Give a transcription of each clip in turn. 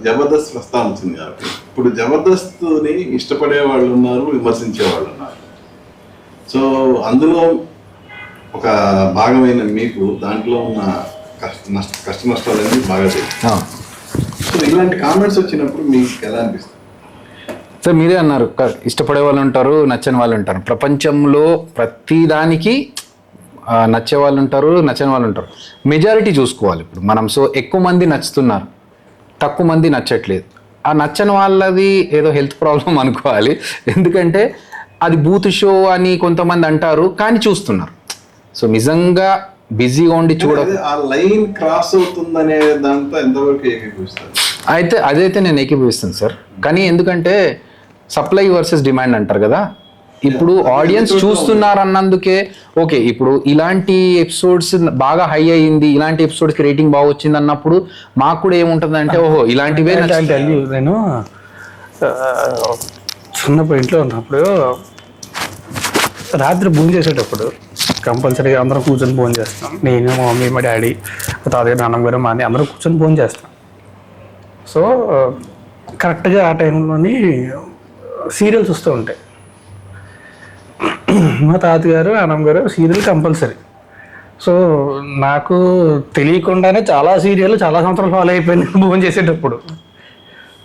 జబర్దస్త్ ప్రస్తావన వచ్చింది కాబట్టి ఇప్పుడు జబర్దస్త్ని ఇష్టపడే వాళ్ళు ఉన్నారు, విమర్శించే వాళ్ళు ఉన్నారు. సో అందులో ఒక భాగమైన మీకు దాంట్లో ఉన్న కష్ట నష్టాలన్నీ బాగా తెలుసు. సో ఇలాంటి కామెంట్స్ వచ్చినప్పుడు మీకు ఎలా అనిపిస్తుంది? సార్ మీరే అన్నారు, ఇష్టపడే వాళ్ళు ఉంటారు, నచ్చని వాళ్ళు ఉంటారు. ప్రపంచంలో ప్రతిదానికి నచ్చే వాళ్ళు ఉంటారు, నచ్చని వాళ్ళు ఉంటారు. మెజారిటీ చూసుకోవాలి ఇప్పుడు మనం. సో ఎక్కువ మంది నచ్చుతున్నారు, తక్కువ మంది నచ్చట్లేదు. ఆ నచ్చని వాళ్ళది ఏదో హెల్త్ ప్రాబ్లం అనుకోవాలి. ఎందుకంటే అది బూత్ షో అని కొంతమంది అంటారు, కానీ చూస్తున్నారు. సో నిజంగా బిజీగా ఉండి ఆ లైన్ క్రాస్ అవుతుందనే దాంతో ఎంతవరకు ఏకీభవిస్తారు? అదైతే నేను ఏకీభవిస్తాను సార్. కానీ ఎందుకంటే సప్లై వర్సెస్ డిమాండ్ అంటారు కదా. ఇప్పుడు ఆడియన్స్ చూస్తున్నారు అన్నందుకే ఓకే. ఇప్పుడు ఇలాంటి ఎపిసోడ్స్ బాగా హై అయ్యింది, ఇలాంటి ఎపిసోడ్స్కి రేటింగ్ బాగా వచ్చింది అన్నప్పుడు మాకు కూడా ఏముంటుంది అంటే ఓహో ఇలాంటివే. నేను చిన్నప్పుడు ఇంట్లో ఉన్నప్పుడు రాత్రి భోజనం చేసేటప్పుడు కంపల్సరీగా అందరం కూర్చొని భోజనం చేస్తాం. నేను, మా మమ్మీ, మా డాడీ, తాతయ్య, నాన్నగారు, మా అన్ని అందరం కూర్చొని భోజనం చేస్తాం. సో కరెక్ట్గా ఆ టైంలోని సీరియల్స్ వస్తూ ఉంటాయి. మా తాతగారు, అన్నమ్మగారు సీరియల్ కంపల్సరీ. సో నాకు తెలియకుండానే చాలా సీరియల్ చాలా సంవత్సరాలు ఫాలో అయిపోయింది భోజనం చేసేటప్పుడు.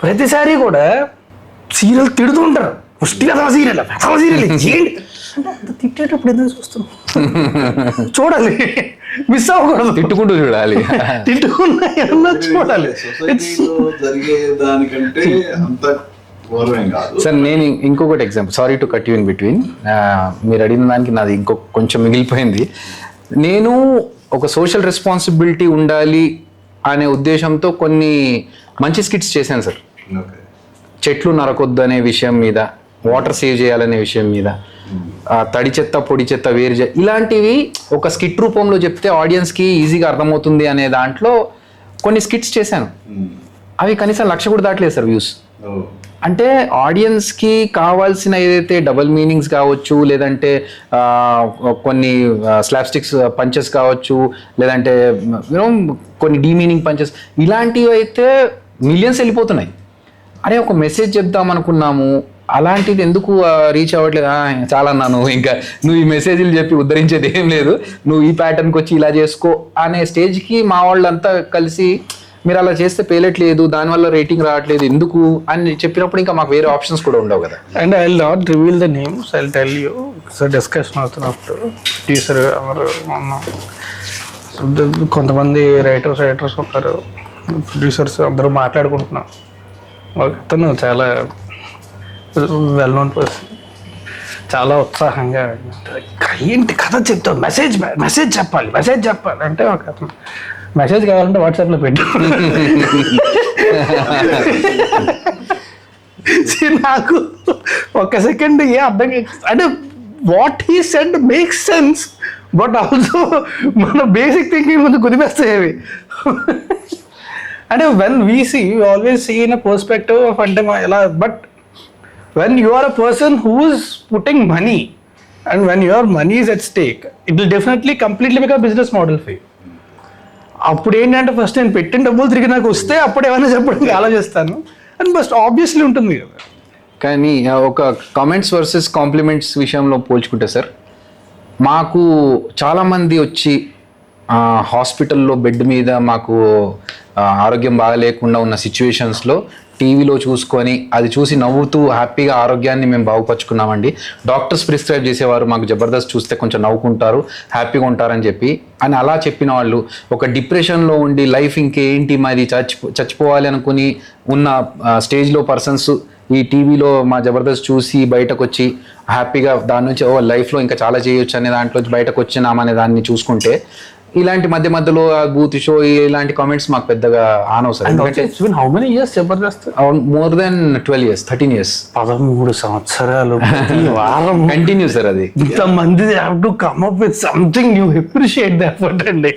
ప్రతిసారి కూడా సీరియల్ తిడుతూ ఉంటారు, పుష్టిగా సీరియల్ ఏంటి తిట్టేటప్పుడు ఎందుకు చూస్తున్నాం? చూడాలి, మిస్ అవ్వకూడదు, తిట్టుకుంటూ చూడాలి, తిట్టుకున్నా చూడాలి. సార్ నేను ఇంకొకటి example, sorry to cut you in between, మీరు అడిగిన దానికి నాది కొంచెం మిగిలిపోయింది. నేను ఒక సోషల్ రెస్పాన్సిబిలిటీ ఉండాలి అనే ఉద్దేశంతో కొన్ని మంచి స్కిట్స్ చేశాను సార్. చెట్లు నరకొద్దు అనే విషయం మీద, వాటర్ సేవ్ చేయాలనే విషయం మీద, తడి చెత్త పొడి చెత్త వేరు ఇలాంటివి ఒక స్కిట్ రూపంలో చెప్తే ఆడియన్స్కి ఈజీగా అర్థమవుతుంది అనే దాంట్లో కొన్ని స్కిట్స్ చేశాను. అవి కనీసం 1,00,000 కూడా దాటలేదు సార్ వ్యూస్. అంటే ఆడియన్స్కి కావాల్సిన ఏదైతే డబుల్ మీనింగ్స్ కావచ్చు, లేదంటే కొన్ని స్లాప్స్టిక్స్ పంచెస్ కావచ్చు, లేదంటే యూనో కొన్ని డీమీనింగ్ పంచెస్, ఇలాంటివి అయితే మిలియన్స్ వెళ్ళిపోతున్నాయి. అరే ఒక మెసేజ్ చెప్దాం అనుకున్నాము, అలాంటిది ఎందుకు రీచ్ అవ్వట్లేదు? చాలా నువ్వు ఇంకా నువ్వు ఈ మెసేజ్లు చెప్పి ఉద్ధరించేది ఏం లేదు, నువ్వు ఈ ప్యాటర్న్కి వచ్చి ఇలా చేసుకో అనే స్టేజ్కి మా వాళ్ళంతా కలిసి మీరు అలా చేస్తే పేలట్లేదు, దానివల్ల రేటింగ్ రావట్లేదు ఎందుకు అని చెప్పినప్పుడు ఇంకా మాకు వేరే ఆప్షన్స్ కూడా ఉండవు కదా. And I will not reveal the names, I will tell you. So discussion అవుతున్నప్పుడు టీచర్ కొంతమంది రైటర్స్ ఉంటారు, ప్రొడ్యూసర్స్ అందరూ మాట్లాడుకుంటున్నాం. అతను చాలా వెల్ నోన్ పర్సన్, చాలా ఉత్సాహంగా ఏంటి కథ చెప్తావు, మెసేజ్ చెప్పాలి అంటే ఒక అతను మెసేజ్ కావాలంటే వాట్సాప్లో పెట్టు. నాకు ఒక సెకండ్ అర్థం అంటే what he said makes sense, but also మన బేసిక్ థింకింగ్ ముందు కుదిపేస్తాయి. అంటే when we see always see in a perspective of అంటే ఎలా, but when you are a person who is putting money and when your money is at stake, it will definitely completely become a business model for you. అప్పుడు ఏంటంటే first నేను పెట్టిన డబ్బులు తిరిగి నాకు వస్తే అప్పుడు ఏమైనా చెప్పడానికి ఆలోచిస్తాను అండ్ బస్ట్ ఆబ్వియస్లీ ఉంటుంది కదా. కానీ ఒక కామెంట్స్ వర్సెస్ కాంప్లిమెంట్స్ విషయంలో పోల్చుకుంటే సార్, మాకు చాలామంది వచ్చి హాస్పిటల్లో బెడ్ మీద మాకు ఆరోగ్యం బాగాలేకుండా ఉన్న సిచ్యువేషన్స్లో టీవీలో చూసుకొని అది చూసి నవ్వుతూ హ్యాపీగా ఆరోగ్యాన్ని మేము బాగుపరుచుకున్నామండి. డాక్టర్స్ ప్రిస్క్రైబ్ చేసేవారు మాకు జబర్దస్త్ చూస్తే కొంచెం నవ్వుకుంటారు, హ్యాపీగా ఉంటారని చెప్పి అని అలా చెప్పిన వాళ్ళు, ఒక డిప్రెషన్లో ఉండి లైఫ్ ఇంకేంటి మరి చచ్చిపోవాలి అనుకుని ఉన్న స్టేజ్లో పర్సన్స్ ఈ టీవీలో మా జబర్దస్త్ చూసి బయటకు వచ్చి హ్యాపీగా దాని నుంచి లైఫ్లో ఇంకా చాలా చేయొచ్చు అనే దాంట్లో బయటకు వచ్చినామనే దాన్ని చూసుకుంటే, ఇలాంటి మధ్యలో బూత్ షో ఇలాంటి కామెంట్స్ మాకు పెద్దగా ఆనవు సార్. ఎందుకంటే how many years Jabardasth? More than 12 years, 13 years, 13 సంవత్సరాలు వారం కంటిన్యూ సార్. అది ఇంతమంది have to come up with something, you appreciate the effort అండి.